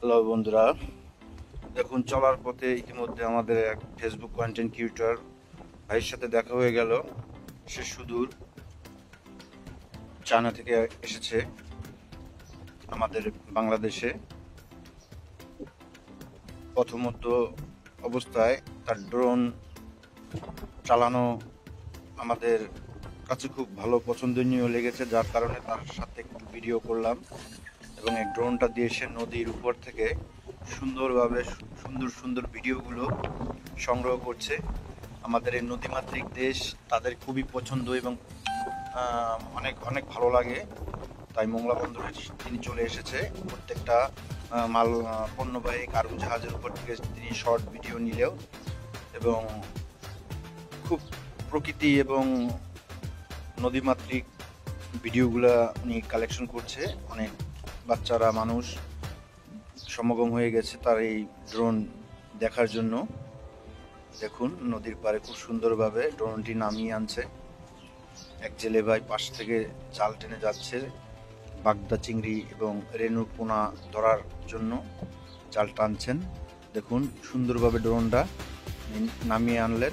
Hello বন্ধুরা, দেখুন চলার পথে ইতিমধ্যে আমাদের এক ফেসবুক কন্টেন্ট ক্রিয়েটর ভাইয়ের সাথে দেখা হয়ে গেল। সে সুদূর চায়না থেকে এসেছে আমাদের বাংলাদেশে। প্রথমত অবস্থায় তার ড্রোন চালানো আমাদের কাছে খুব ভালো পছন্দনীয় লেগেছে, যার কারণে তার সাথে একটু ভিডিও করলাম এবং এই ড্রোনটা দিয়ে সে নদীর উপর থেকে সুন্দরভাবে সুন্দর সুন্দর ভিডিওগুলো সংগ্রহ করছে। আমাদের এই নদীমাতৃক দেশ তাদের খুবই পছন্দ এবং অনেক অনেক ভালো লাগে। তাই মোংলা বন্দরে তিনি চলে এসেছে। প্রত্যেকটা মাল পণ্যবাহী কার্গো জাহাজের উপর থেকে তিনি শর্ট ভিডিও নিলেও এবং খুব প্রকৃতি এবং নদীমাতৃক ভিডিওগুলা উনি কালেকশন করছে। অনেক বাচ্চারা মানুষ সমাগম হয়ে গেছে তার এই ড্রোন দেখার জন্য। দেখুন নদীর পাড়ে খুব সুন্দরভাবে ড্রোনটি নামিয়ে আনছে। এক জেলে ভাই পাশ থেকে জাল টেনে যাচ্ছে বাগদা চিংড়ি এবং রেণুর পোনা ধরার জন্য জাল টানছেন। দেখুন সুন্দরভাবে ড্রোনটা নামিয়ে আনলেন।